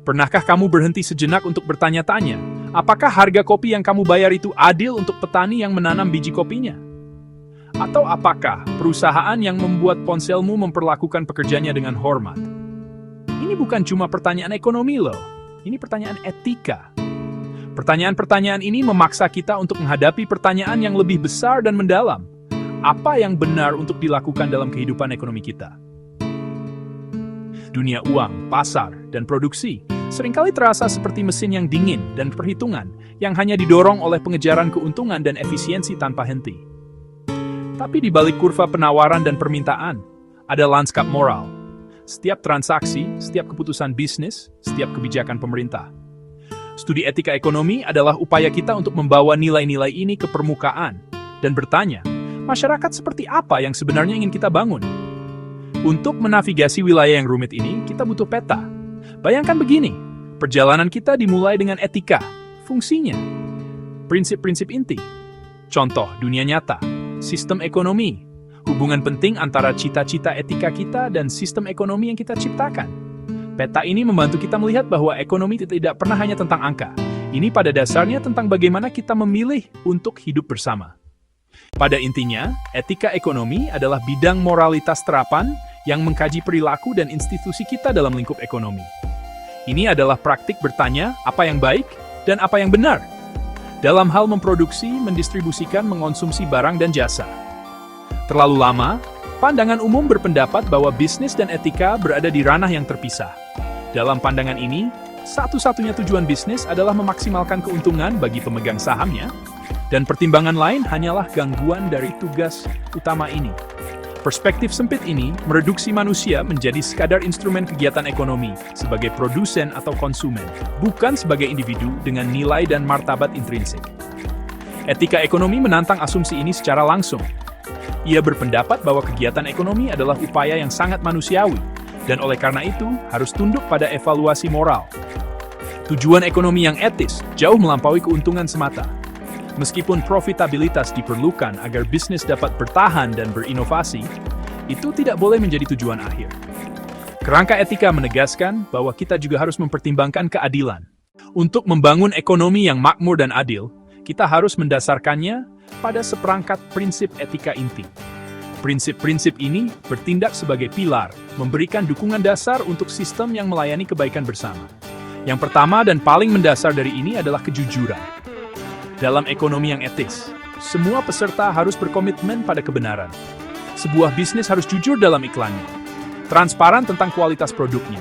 Pernahkah kamu berhenti sejenak untuk bertanya-tanya, apakah harga kopi yang kamu bayar itu adil untuk petani yang menanam biji kopinya? Atau apakah perusahaan yang membuat ponselmu memperlakukan pekerjanya dengan hormat? Ini bukan cuma pertanyaan ekonomi loh, ini pertanyaan etika. Pertanyaan-pertanyaan ini memaksa kita untuk menghadapi pertanyaan yang lebih besar dan mendalam. Apa yang benar untuk dilakukan dalam kehidupan ekonomi kita? Dunia uang, pasar, dan produksi seringkali terasa seperti mesin yang dingin dan perhitungan yang hanya didorong oleh pengejaran keuntungan dan efisiensi tanpa henti. Tapi di balik kurva penawaran dan permintaan, ada lanskap moral. Setiap transaksi, setiap keputusan bisnis, setiap kebijakan pemerintah. Studi etika ekonomi adalah upaya kita untuk membawa nilai-nilai ini ke permukaan dan bertanya, masyarakat seperti apa yang sebenarnya ingin kita bangun? Untuk menavigasi wilayah yang rumit ini, kita butuh peta. Bayangkan begini, perjalanan kita dimulai dengan etika, fungsinya, prinsip-prinsip inti. Contoh dunia nyata, sistem ekonomi, hubungan penting antara cita-cita etika kita dan sistem ekonomi yang kita ciptakan. Peta ini membantu kita melihat bahwa ekonomi tidak pernah hanya tentang angka. Ini pada dasarnya tentang bagaimana kita memilih untuk hidup bersama. Pada intinya, etika ekonomi adalah bidang moralitas terapan yang mengkaji perilaku dan institusi kita dalam lingkup ekonomi. Ini adalah praktik bertanya apa yang baik dan apa yang benar dalam hal memproduksi, mendistribusikan, mengonsumsi barang dan jasa. Terlalu lama, pandangan umum berpendapat bahwa bisnis dan etika berada di ranah yang terpisah. Dalam pandangan ini, satu-satunya tujuan bisnis adalah memaksimalkan keuntungan bagi pemegang sahamnya, dan pertimbangan lain hanyalah gangguan dari tugas utama ini. Perspektif sempit ini mereduksi manusia menjadi sekadar instrumen kegiatan ekonomi sebagai produsen atau konsumen, bukan sebagai individu dengan nilai dan martabat intrinsik. Etika ekonomi menantang asumsi ini secara langsung. Ia berpendapat bahwa kegiatan ekonomi adalah upaya yang sangat manusiawi, dan oleh karena itu harus tunduk pada evaluasi moral. Tujuan ekonomi yang etis jauh melampaui keuntungan semata. Meskipun profitabilitas diperlukan agar bisnis dapat bertahan dan berinovasi, itu tidak boleh menjadi tujuan akhir. Kerangka etika menegaskan bahwa kita juga harus mempertimbangkan keadilan. Untuk membangun ekonomi yang makmur dan adil, kita harus mendasarkannya pada seperangkat prinsip etika inti. Prinsip-prinsip ini bertindak sebagai pilar, memberikan dukungan dasar untuk sistem yang melayani kebaikan bersama. Yang pertama dan paling mendasar dari ini adalah kejujuran. Dalam ekonomi yang etis, semua peserta harus berkomitmen pada kebenaran. Sebuah bisnis harus jujur dalam iklannya, transparan tentang kualitas produknya,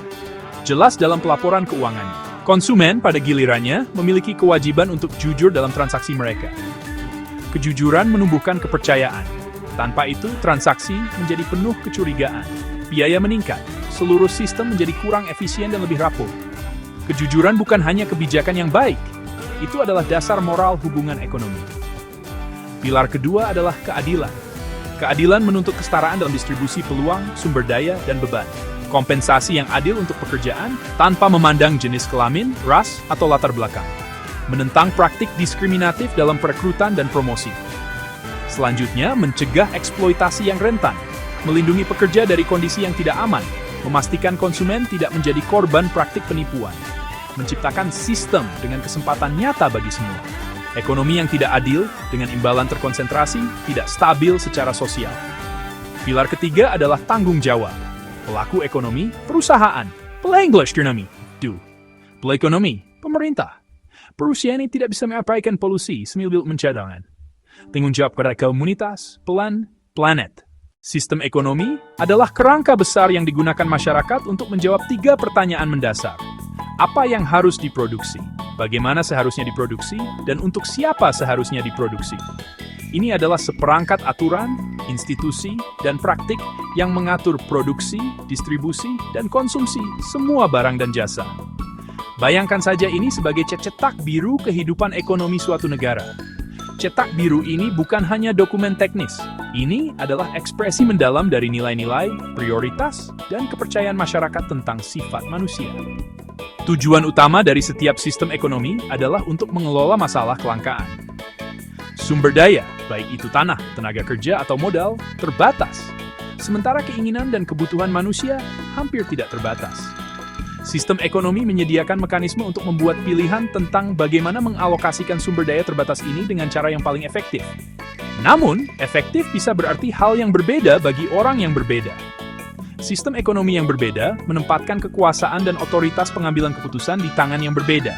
jelas dalam pelaporan keuangannya. Konsumen pada gilirannya memiliki kewajiban untuk jujur dalam transaksi mereka. Kejujuran menumbuhkan kepercayaan. Tanpa itu, transaksi menjadi penuh kecurigaan. Biaya meningkat, seluruh sistem menjadi kurang efisien dan lebih rapuh. Kejujuran bukan hanya kebijakan yang baik, itu adalah dasar moral hubungan ekonomi. Pilar kedua adalah keadilan. Keadilan menuntut kesetaraan dalam distribusi peluang, sumber daya, dan beban. Kompensasi yang adil untuk pekerjaan tanpa memandang jenis kelamin, ras, atau latar belakang. Menentang praktik diskriminatif dalam perekrutan dan promosi. Selanjutnya, mencegah eksploitasi yang rentan. Melindungi pekerja dari kondisi yang tidak aman. Memastikan konsumen tidak menjadi korban praktik penipuan. Menciptakan sistem dengan kesempatan nyata bagi semua. Ekonomi yang tidak adil, dengan imbalan terkonsentrasi, tidak stabil secara sosial. Pilar ketiga adalah tanggung jawab. Pelaku ekonomi, perusahaan, English ekonomi, ekonomi, pemerintah. Perusahaan ini tidak bisa mengabaikan polusi sambil mencadangan. Tanggung jawab kepada komunitas, planet. Sistem ekonomi adalah kerangka besar yang digunakan masyarakat untuk menjawab 3 pertanyaan mendasar. Apa yang harus diproduksi? Bagaimana seharusnya diproduksi? Dan untuk siapa seharusnya diproduksi? Ini adalah seperangkat aturan, institusi, dan praktik yang mengatur produksi, distribusi, dan konsumsi semua barang dan jasa. Bayangkan saja ini sebagai cetak biru kehidupan ekonomi suatu negara. Cetak biru ini bukan hanya dokumen teknis. Ini adalah ekspresi mendalam dari nilai-nilai, prioritas, dan kepercayaan masyarakat tentang sifat manusia. Tujuan utama dari setiap sistem ekonomi adalah untuk mengelola masalah kelangkaan. Sumber daya, baik itu tanah, tenaga kerja, atau modal, terbatas. Sementara keinginan dan kebutuhan manusia hampir tidak terbatas. Sistem ekonomi menyediakan mekanisme untuk membuat pilihan tentang bagaimana mengalokasikan sumber daya terbatas ini dengan cara yang paling efektif. Namun, efektif bisa berarti hal yang berbeda bagi orang yang berbeda. Sistem ekonomi yang berbeda menempatkan kekuasaan dan otoritas pengambilan keputusan di tangan yang berbeda.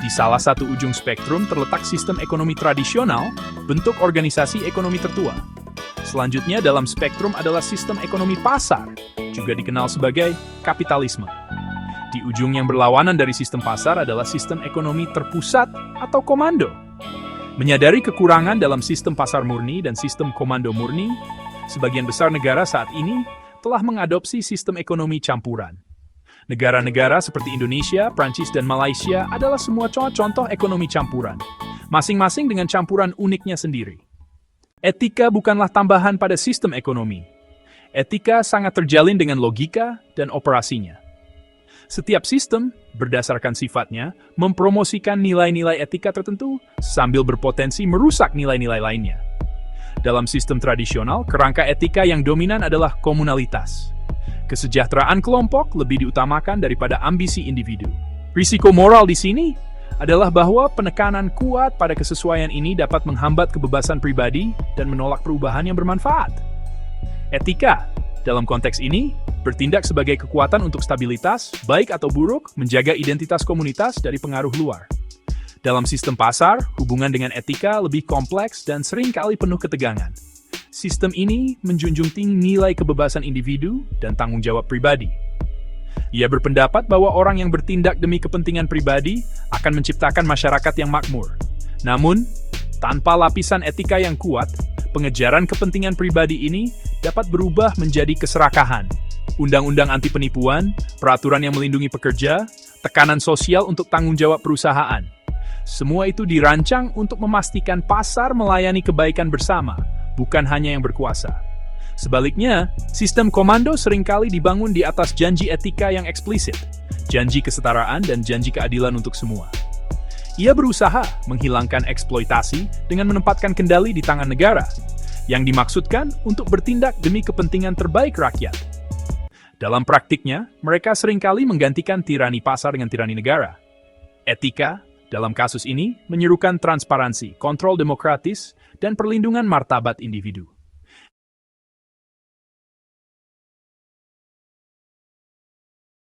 Di salah satu ujung spektrum terletak sistem ekonomi tradisional, bentuk organisasi ekonomi tertua. Selanjutnya dalam spektrum adalah sistem ekonomi pasar, juga dikenal sebagai kapitalisme. Di ujung yang berlawanan dari sistem pasar adalah sistem ekonomi terpusat atau komando. Menyadari kekurangan dalam sistem pasar murni dan sistem komando murni, sebagian besar negara saat ini telah mengadopsi sistem ekonomi campuran. Negara-negara seperti Indonesia, Prancis, dan Malaysia adalah semua contoh ekonomi campuran, masing-masing dengan campuran uniknya sendiri. Etika bukanlah tambahan pada sistem ekonomi. Etika sangat terjalin dengan logika dan operasinya. Setiap sistem, berdasarkan sifatnya, mempromosikan nilai-nilai etika tertentu sambil berpotensi merusak nilai-nilai lainnya. Dalam sistem tradisional, kerangka etika yang dominan adalah komunalitas. Kesejahteraan kelompok lebih diutamakan daripada ambisi individu. Risiko moral di sini adalah bahwa penekanan kuat pada kesesuaian ini dapat menghambat kebebasan pribadi dan menolak perubahan yang bermanfaat. Etika, dalam konteks ini, bertindak sebagai kekuatan untuk stabilitas, baik atau buruk, menjaga identitas komunitas dari pengaruh luar. Dalam sistem pasar, hubungan dengan etika lebih kompleks dan seringkali penuh ketegangan. Sistem ini menjunjung tinggi nilai kebebasan individu dan tanggung jawab pribadi. Ia berpendapat bahwa orang yang bertindak demi kepentingan pribadi akan menciptakan masyarakat yang makmur. Namun, tanpa lapisan etika yang kuat, pengejaran kepentingan pribadi ini dapat berubah menjadi keserakahan. Undang-undang anti penipuan, peraturan yang melindungi pekerja, tekanan sosial untuk tanggung jawab perusahaan. Semua itu dirancang untuk memastikan pasar melayani kebaikan bersama, bukan hanya yang berkuasa. Sebaliknya, sistem komando seringkali dibangun di atas janji etika yang eksplisit, janji kesetaraan dan janji keadilan untuk semua. Ia berusaha menghilangkan eksploitasi dengan menempatkan kendali di tangan negara, yang dimaksudkan untuk bertindak demi kepentingan terbaik rakyat. Dalam praktiknya, mereka seringkali menggantikan tirani pasar dengan tirani negara. Etika, dalam kasus ini, menyerukan transparansi, kontrol demokratis, dan perlindungan martabat individu.